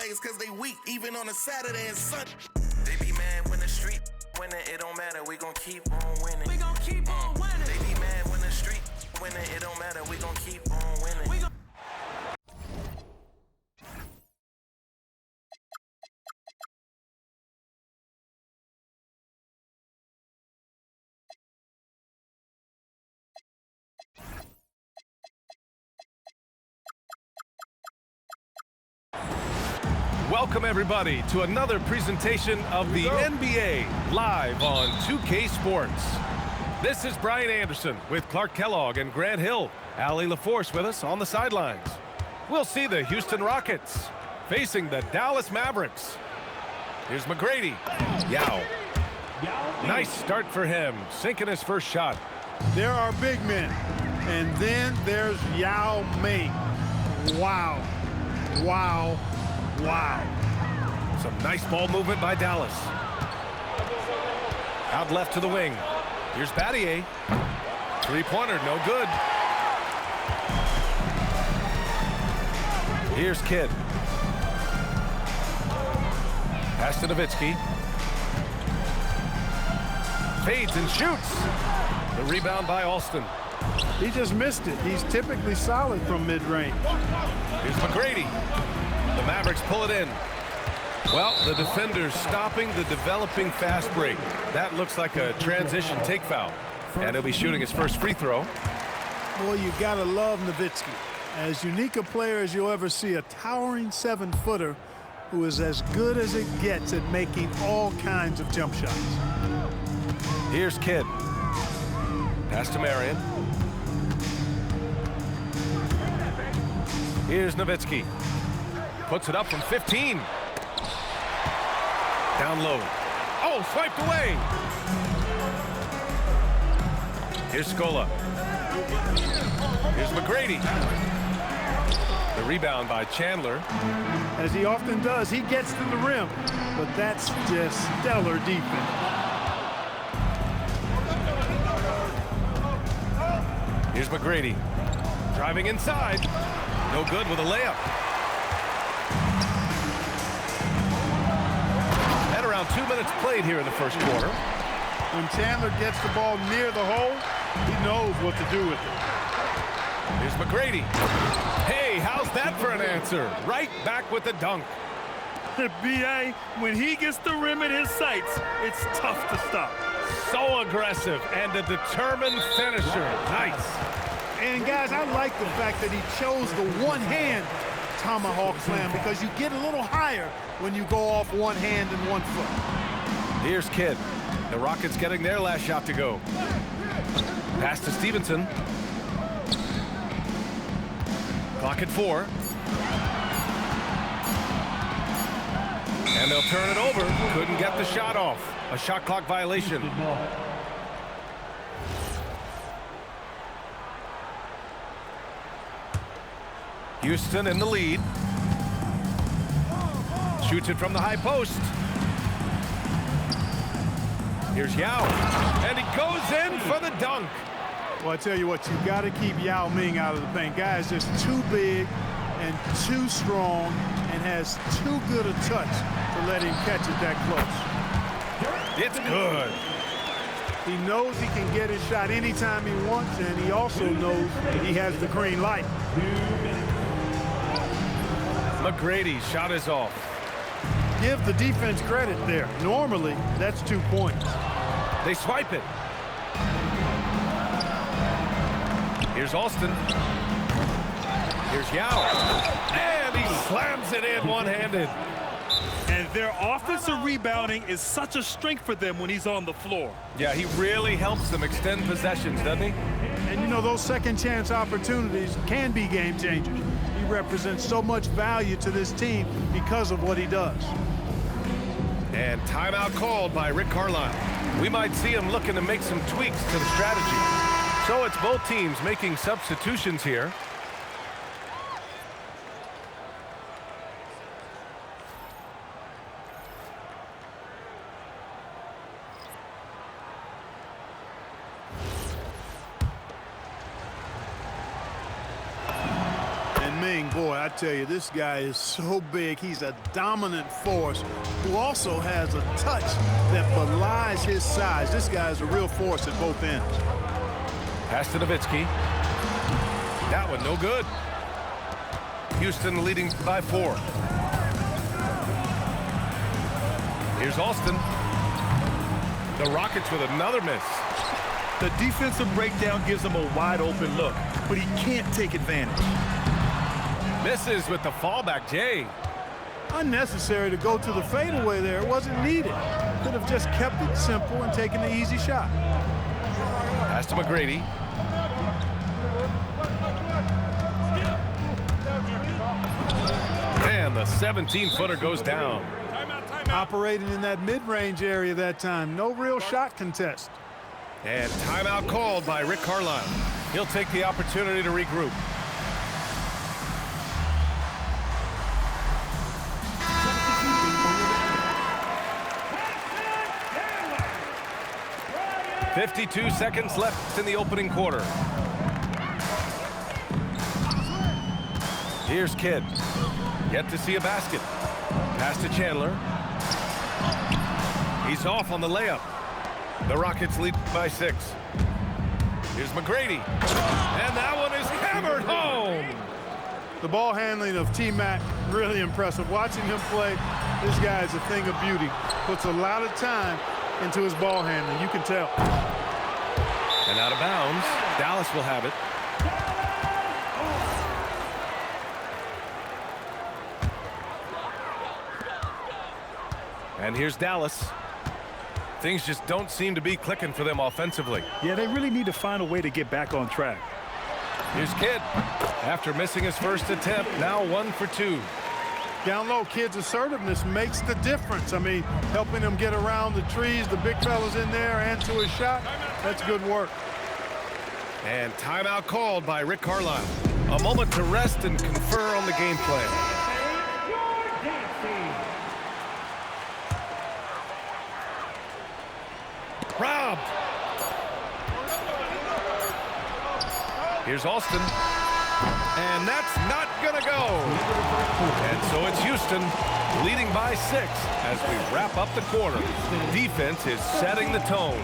plays cause they weak, even on a Saturday and Sunday. They be mad when the street winning, it don't matter, we gon' keep on winning. We gon' keep on winning. They be mad when the street winning, it don't matter, we gon' keep on winning. Welcome everybody to another presentation of the NBA live on 2K Sports. This is Brian Anderson with Clark Kellogg and Grant Hill. Allie LaForce with us on the sidelines. We'll see the Houston Rockets facing the Dallas Mavericks. Here's McGrady. Yao. Nice start for him, sinking his first shot. There are big men, and then there's Yao Ming. Wow. Wow. Wow. Some nice ball movement by Dallas. Out left to the wing. Here's Battier. Three-pointer, no good. Here's Kidd. Pass to Nowitzki. Fades and shoots. The rebound by Alston. He just missed it. He's typically solid from mid-range. Here's McGrady. The Mavericks pull it in. Well, the defender's stopping the developing fast break. That looks like a transition take foul. And he'll be shooting his first free throw. Boy, you gotta love Nowitzki. As unique a player as you'll ever see, a towering 7-footer who is as good as it gets at making all kinds of jump shots. Here's Kidd. Pass to Marion. Here's Nowitzki. Puts it up from 15. Down low. Oh, swiped away. Here's Scola. Here's McGrady. The rebound by Chandler. As he often does, he gets to the rim, but that's just stellar defense. Here's McGrady. Driving inside. No good with a layup. At around 2 minutes played here in the first quarter. When Chandler gets the ball near the hole, he knows what to do with it. Here's McGrady. Hey, how's that for an answer? Right back with the dunk. B.A., when he gets the rim in his sights, it's tough to stop. So aggressive and a determined finisher. Nice. And guys, I like the fact that he chose the one-hand tomahawk slam because you get a little higher when you go off one hand and one foot. Here's Kidd. The Rockets getting their last shot to go. Pass to Stevenson. Clock at 4. And they'll turn it over. Couldn't get the shot off. A shot clock violation. Houston in the lead. Shoots it from the high post. Here's Yao. And he goes in for the dunk. Well, I tell you what, you got to keep Yao Ming out of the paint. Guy is just too big and too strong and has too good a touch to let him catch it that close. It's good. He knows he can get his shot anytime he wants, and he also knows he has the green light. McGrady's shot is off. Give the defense credit there. Normally, that's 2 points. They swipe it. Here's Alston. Here's Yao. And he slams it in one-handed. And their offensive rebounding is such a strength for them when he's on the floor. Yeah, he really helps them extend possessions, doesn't he? And you know, those second chance opportunities can be game changers. He represents so much value to this team because of what he does. And timeout called by Rick Carlisle. We might see him looking to make some tweaks to the strategy. So it's both teams making substitutions here. And Ming Ming, boy, I tell you, this guy is so big. He's a dominant force who also has a touch that belies his size. This guy is a real force at both ends. Pass to Nowitzki. That one no good. Houston leading by 4. Here's Alston. The Rockets with another miss. The defensive breakdown gives him a wide open look, but he can't take advantage. Misses with the fallback, Jay. Unnecessary to go to the fadeaway there. It wasn't needed. Could have just kept it simple and taken the easy shot. Pass to McGrady. And the 17-footer goes down. Operating in that mid-range area that time. No real shot contest. And timeout called by Rick Carlisle. He'll take the opportunity to regroup. "52 seconds left in the opening quarter. Here's Kidd. Yet to see a basket. Pass to Chandler. He's off on the layup. The Rockets lead by 6. Here's McGrady. And that one is hammered home. The ball handling of T-Mac, really impressive. Watching him play, this guy is a thing of beauty. Puts a lot of time into his ball handling, you can tell. And out of bounds, Dallas will have it. And here's Dallas. Things just don't seem to be clicking for them offensively. Yeah, they really need to find a way to get back on track. Here's Kidd. After missing his first attempt, now 1 for 2. Down low, Kidd's assertiveness makes the difference. I mean, helping him get around the trees, the big fellas in there, and to his shot. That's good work. And timeout called by Rick Carlisle. A moment to rest and confer on the game plan. Robbed. Here's Alston. And that's not going to go. And so it's Houston leading by 6 as we wrap up the quarter. Defense is setting the tone.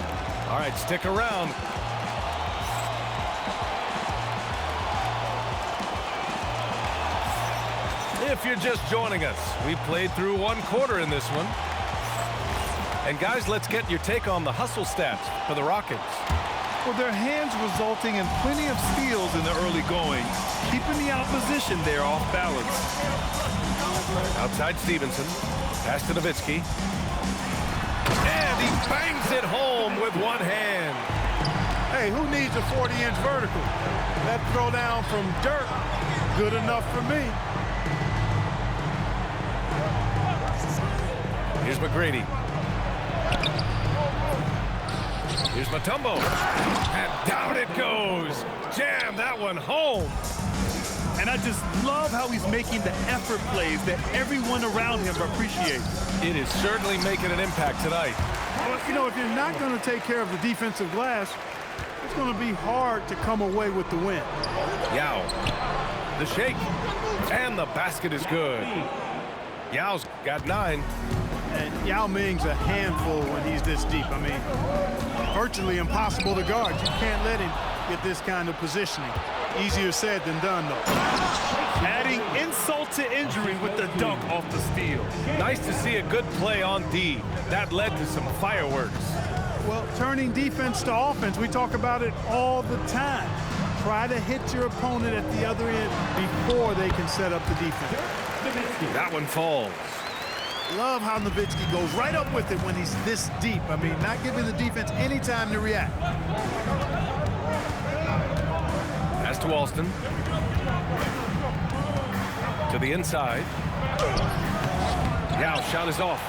All right, stick around. If you're just joining us, we played through 1 quarter in this one. And guys, let's get your take on the hustle stats for the Rockets. Well, their hands resulting in plenty of steals in the early going, keeping the opposition there off balance. Outside Stevenson, pass to Nowitzki. And he bangs it home with one hand. Hey, who needs a 40-inch vertical? That throw down from Dirk, good enough for me. Here's McGrady. Here's Mutombo. And down it goes. Jam that one home. And I just love how he's making the effort plays that everyone around him appreciates. It is certainly making an impact tonight. Well, you know, if you're not going to take care of the defensive glass, it's going to be hard to come away with the win. Yao. The shake. And the basket is good. Yao's got 9. And Yao Ming's a handful when he's this deep. I mean, virtually impossible to guard. You can't let him get this kind of positioning. Easier said than done, though. Adding insult to injury with the dunk off the steal. Nice to see a good play on D. That led to some fireworks. Well, turning defense to offense, we talk about it all the time. Try to hit your opponent at the other end before they can set up the defense. That one falls. Love how Nowitzki goes right up with it when he's this deep. I mean, not giving the defense any time to react. Pass to Alston. To the inside. Yao shot is off.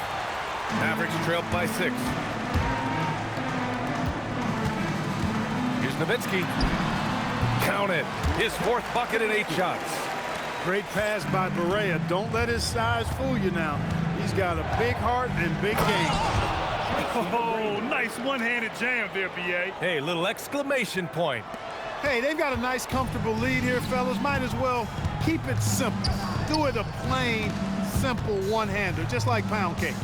Mavericks trailed by 6. Here's Nowitzki. Count it. His 4th bucket in 8 shots. Great pass by Barea. Don't let his size fool you now. He's got a big heart and big game. Oh, nice one-handed jam there, B.A. Hey, little exclamation point. Hey, they've got a nice, comfortable lead here, fellas. Might as well Keep it simple. Do it a plain, simple one-hander, just like pound cake.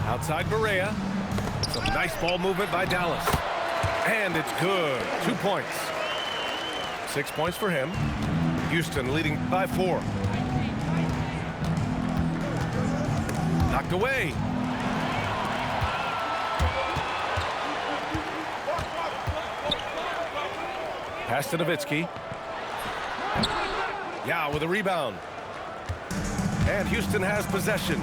Outside Barea. Some nice ball movement by Dallas. And it's good. 2 points. 6 points for him. Houston leading by 4. Knocked away. Pass to Nowitzki. Yao with a rebound. And Houston has possession.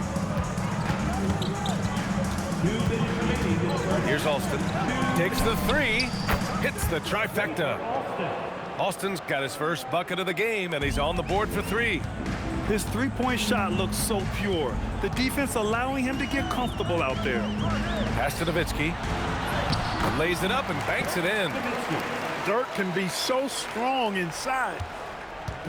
Here's Alston. Takes the 3. Hits the trifecta. Alston's got his first bucket of the game, and he's on the board for 3. His three-point shot looks so pure. The defense allowing him to get comfortable out there. Pass to Nowitzki. Lays it up and banks it in. Dirk can be so strong inside,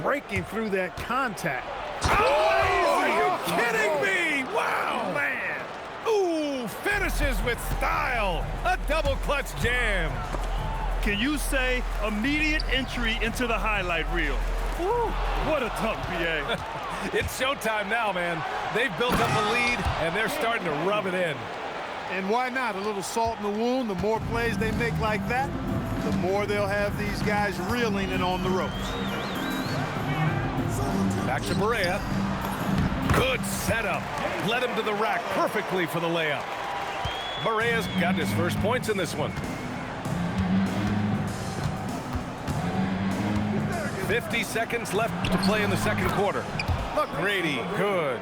breaking through that contact. Oh, are you kidding me? Wow, man. Ooh, finishes with style. A double clutch jam. Can you say immediate entry into the highlight reel? Woo, what a dunk, PA. It's showtime now, man. They've built up a lead, and they're starting to rub it in. And why not? A little salt in the wound. The more plays they make like that, the more they'll have these guys reeling and on the ropes. Back to Barea. Good setup. Led him to the rack perfectly for the layup. Barea's got his first points in this one. 50 seconds left to play in the second quarter. McGrady, good.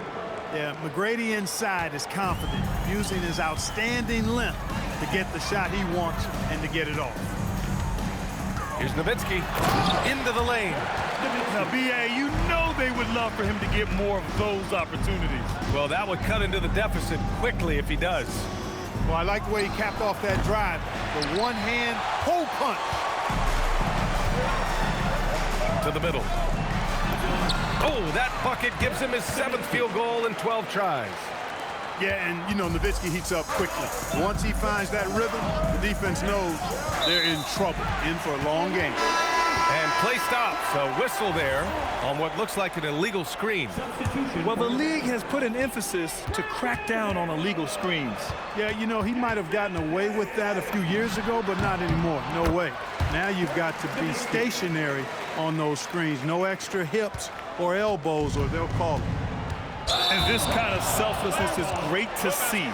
Yeah, McGrady inside is confident, using his outstanding length to get the shot he wants and to get it off. Here's Nowitzki into the lane. Now, BA, you know they would love for him to get more of those opportunities. Well, that would cut into the deficit quickly if he does. Well, I like the way he capped off that drive. The one-hand hole punch. To the middle. Oh, that bucket gives him his 7th field goal in 12 tries. Yeah, and, you know, Nowitzki heats up quickly. Once he finds that rhythm, the defense knows they're in trouble, in for a long game. And play stops. A whistle there on what looks like an illegal screen. Well, the league has put an emphasis to crack down on illegal screens. Yeah, you know, he might have gotten away with that a few years ago, but not anymore. No way. Now you've got to be stationary on those screens. No extra hips or elbows, or they'll call them. And this kind of selflessness is great to see.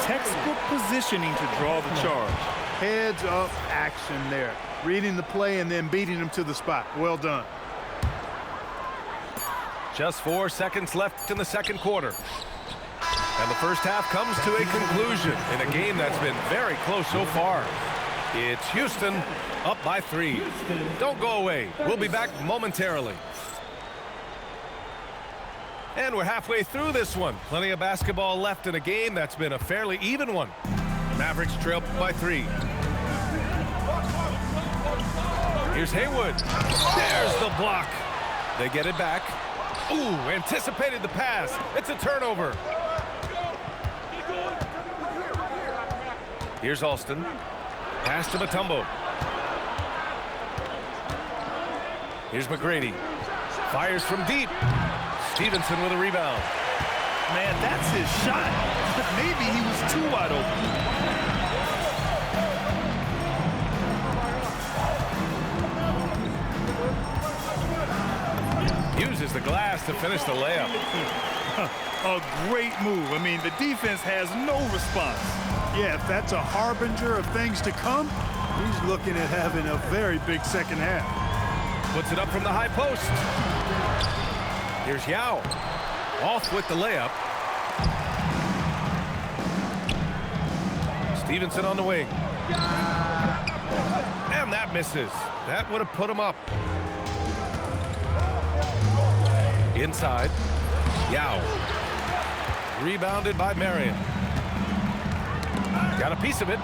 Textbook positioning to draw the charge. Heads up action there. Reading the play and then beating him to the spot. Well done. Just 4 seconds left in the second quarter. And the first half comes to a conclusion in a game that's been very close so far. It's Houston up by 3. Don't go away. We'll be back momentarily. And we're halfway through this one. Plenty of basketball left in a game that's been a fairly even one. Mavericks trail by 3. Here's Haywood. There's the block. They get it back. Ooh, anticipated the pass. It's a turnover. Here's Alston. Pass to Mutombo. Here's McGrady. Fires from deep. Stevenson with a rebound. Man, that's his shot. Maybe he was too wide open. Uses the glass to finish the layup. A great move. I mean, the defense has no response. Yeah, if that's a harbinger of things to come, he's looking at having a very big second half. Puts it up from the high post. Here's Yao. Off with the layup. Stevenson on the wing. And that misses. That would have put him up. Inside. Yao. Rebounded by Marion. Got a piece of it.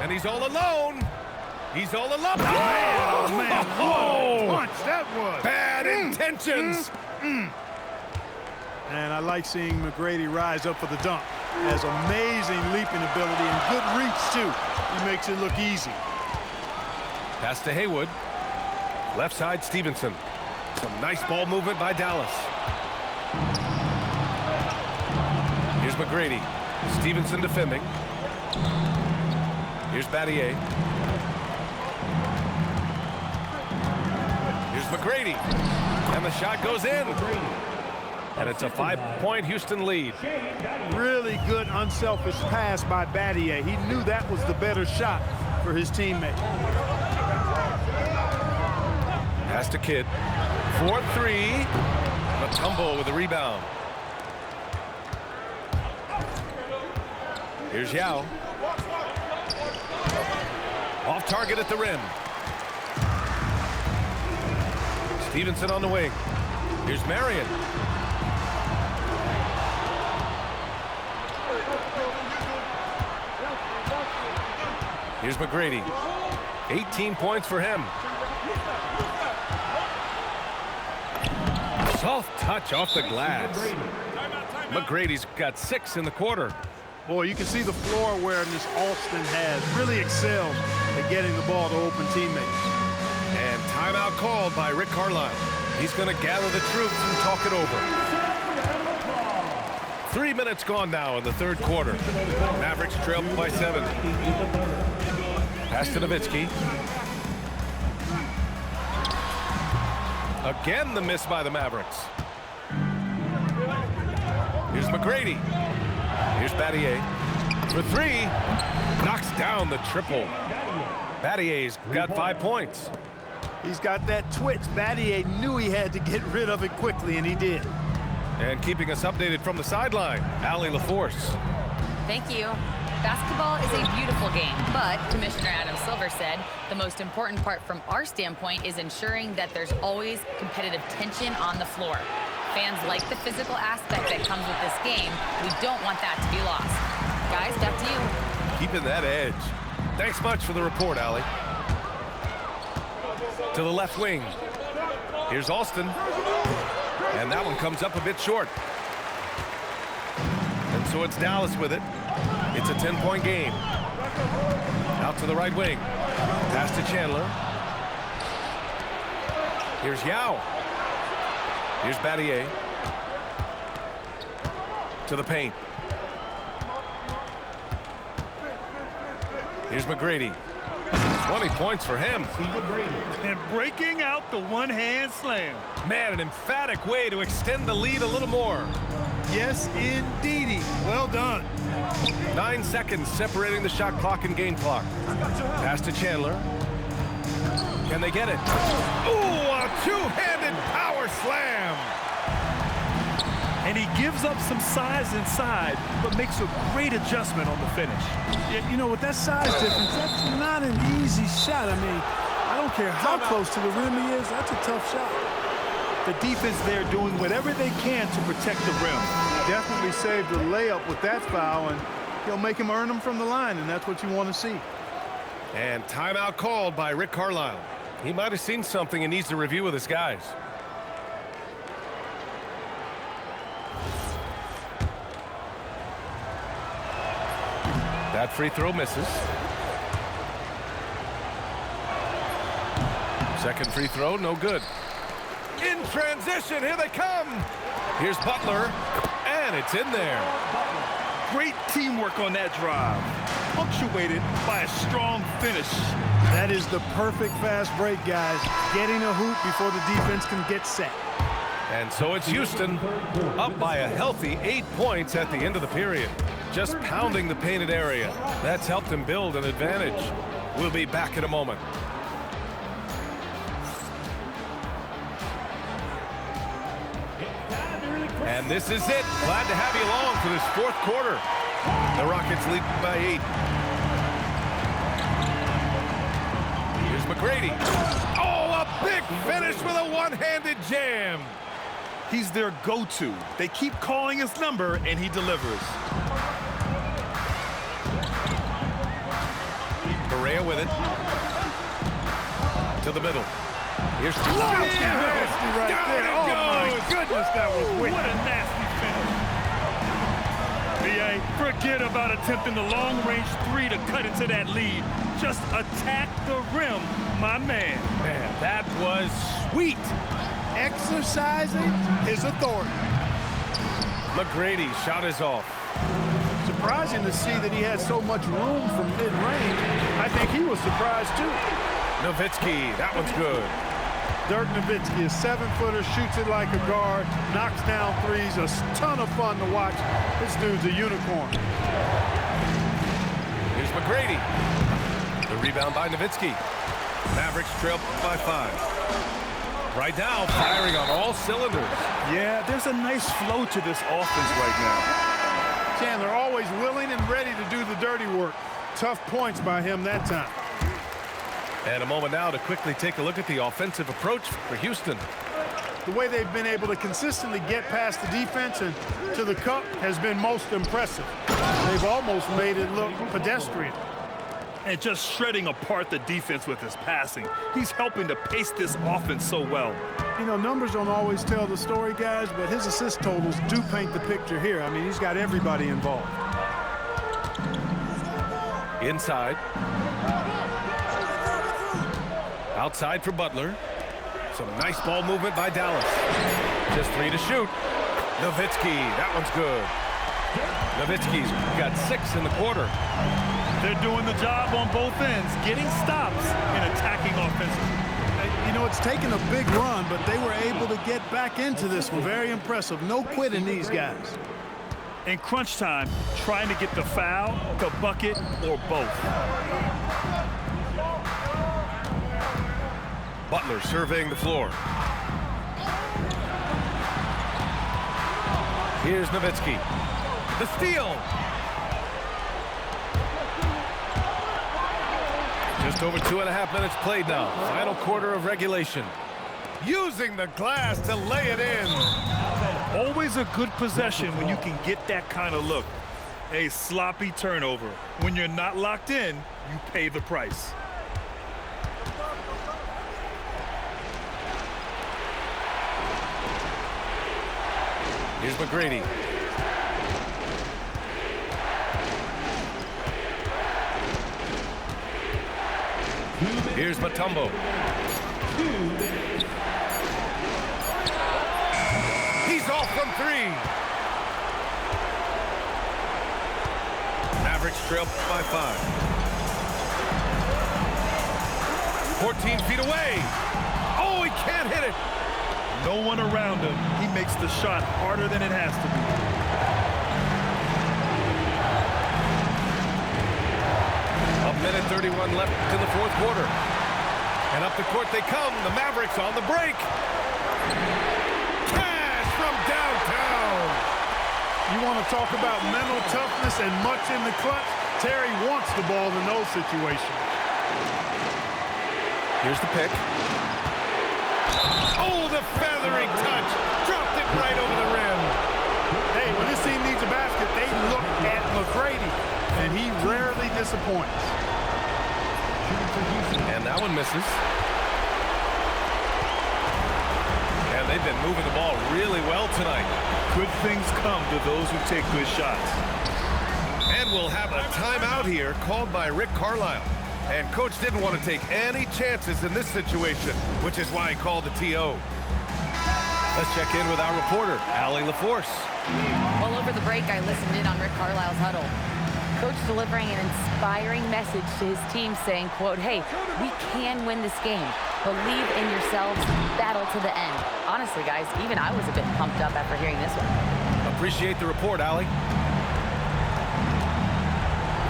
And he's all alone. He's all alone. Oh, man. Oh, What a punch that was. bad intentions. And I like seeing McGrady rise up for the dunk. Has amazing leaping ability and good reach, too. He makes it look easy. Pass to Haywood. Left side, Stevenson. Some nice ball movement by Dallas. Here's McGrady. Stevenson defending. Here's Battier. Here's McGrady. And the shot goes in. And it's a 5-point Houston lead. Really good unselfish pass by Battier. He knew that was the better shot for his teammate. Pass to Kidd. 4-3. Mutombo with the rebound. Here's Yao. Off target at the rim. Stevenson on the wing. Here's Marion. Here's McGrady. 18 points for him. Soft touch off the glass. McGrady's got 6 in the quarter. Boy, you can see the floor awareness Alston has. Really excels at getting the ball to open teammates. And timeout called by Rick Carlisle. He's going to gather the troops and talk it over. 3 minutes gone now in the third quarter. Mavericks trail by 7. Pass to Nowitzki. Again, the miss by the Mavericks. Here's McGrady. Here's Battier. For 3. Knocks down the triple. Battier's got 5 points. He's got that twitch. Battier knew he had to get rid of it quickly, and he did. And keeping us updated from the sideline, Allie LaForce. Thank you. Basketball is a beautiful game, but Commissioner Adam Silver said the most important part from our standpoint is ensuring that there's always competitive tension on the floor. Fans like the physical aspect that comes with this game. We don't want that to be lost. Guys, back to you. Keeping that edge. Thanks much for the report, Allie. To the left wing. Here's Alston. And that one comes up a bit short. And so it's Dallas with it. It's a 10-point game. Out to the right wing. Pass to Chandler. Here's Yao. Here's Battier. To the paint. Here's McGrady. 20 points for him. And breaking out the one-hand slam. Man, an emphatic way to extend the lead a little more. Yes, indeedy. Well done. 9 seconds separating the shot clock and game clock. Pass to Chandler. Can they get it? Ooh, a two-handed power slam. And he gives up some size inside, but makes a great adjustment on the finish. Yeah, you know, with that size difference, that's not an easy shot. I mean, I don't care how close to the rim he is, that's a tough shot. The defense there doing whatever they can to protect the rim. Definitely saved the layup with that foul, and he'll make him earn them from the line, and that's what you want to see. And timeout called by Rick Carlisle. He might have seen something and needs to review with his guys. That free throw misses. Second free throw, no good. In transition, here they come. Here's Butler, and it's in there. Great teamwork on that drive, punctuated by a strong finish. That is the perfect fast break, guys. Getting a hoop before the defense can get set. And so it's Houston up by a healthy 8 points at the end of the period. Just pounding the painted area. That's helped him build an advantage. We'll be back in a moment. And this is it. Glad to have you along for this fourth quarter. The Rockets lead by 8. Here's McGrady. Oh, a big finish with a one-handed jam. He's their go-to. They keep calling his number, and he delivers. Correa with it. To the middle. Here's Nasty right there. Oh, my goodness, that was wicked. What a nasty finish. B.A., BA. Forget about attempting the long-range three to cut into that lead. Just attack the rim, my man. Man, that was sweet. Exercising his authority. McGrady shot is off. Surprising to see that he had so much room from mid-range. I think he was surprised too. Nowitzki, that one's good. Dirk Nowitzki, a 7-footer, shoots it like a guard, knocks down threes, a ton of fun to watch. This dude's a unicorn. Here's McGrady. The rebound by Nowitzki. Mavericks trail by 5. Right now, firing on all cylinders. Yeah, there's a nice flow to this offense right now. Chandler always willing and ready to do the dirty work. Tough points by him that time. And a moment now to quickly take a look at the offensive approach for Houston. The way they've been able to consistently get past the defense and to the cup has been most impressive. They've almost made it look pedestrian. And just shredding apart the defense with his passing. He's helping to pace this offense so well. You know, numbers don't always tell the story, guys, but his assist totals do paint the picture here. I mean, he's got everybody involved. Inside. Outside for Butler. Some nice ball movement by Dallas. Just 3 to shoot. Nowitzki, that one's good. Nowitzki's got 6 in the quarter. They're doing the job on both ends, getting stops and attacking offensively. You know, it's taken a big run, but they were able to get back into this one. Very impressive. No quitting these guys. In crunch time, trying to get the foul, the bucket, or both. Butler surveying the floor. Here's Nowitzki. The steal. Just over 2.5 minutes played now. Final quarter of regulation. Using the glass to lay it in. Always a good possession when you can get that kind of look. A sloppy turnover. When you're not locked in, you pay the price. Here's McGrady. Here's Mutombo. He's off from 3. Mavericks trail by 5. 14 feet away. Oh, he can't hit it. No one around him. He makes the shot harder than it has to be. A minute 31 left in the 4th quarter. And up the court they come. The Mavericks on the break. Cash from downtown. You want to talk about mental toughness and much in the clutch? Terry wants the ball in those situations. Here's the pick. Oh, the feathering touch. Dropped it right over the rim. Hey, when this team needs a basket, they look at McGrady, and he rarely disappoints. And that one misses. And they've been moving the ball really well tonight. Good things come to those who take good shots. And we'll have a timeout here called by Rick Carlisle. And coach didn't want to take any chances in this situation, which is why he called the TO. Let's check in with our reporter, Allie LaForce. Well, over the break, I listened in on Rick Carlisle's huddle. Coach delivering an inspiring message to his team saying, quote, hey, we can win this game. Believe in yourselves, battle to the end. Honestly, guys, even I was a bit pumped up after hearing this one. Appreciate the report, Allie.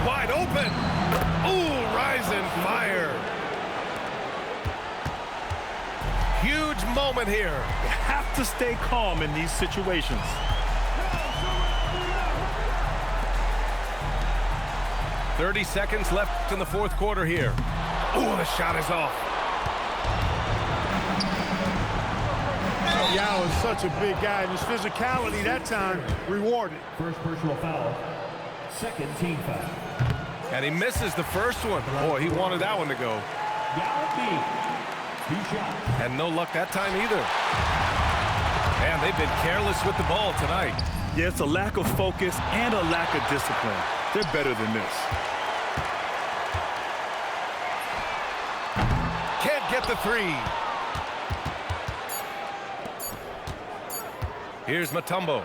Wide open. Ooh, rising fire. Huge moment here. You have to stay calm in these situations. .30 seconds left in the 4th quarter here. Ooh, the shot is off. Yao is such a big guy, and his physicality that time rewarded. First personal foul. Second team foul. And he misses the first one. Boy, he wanted that one to go. And no luck that time either. And they've been careless with the ball tonight. Yeah, it's a lack of focus and a lack of discipline. They're better than this. Can't get the three. Here's Mutombo.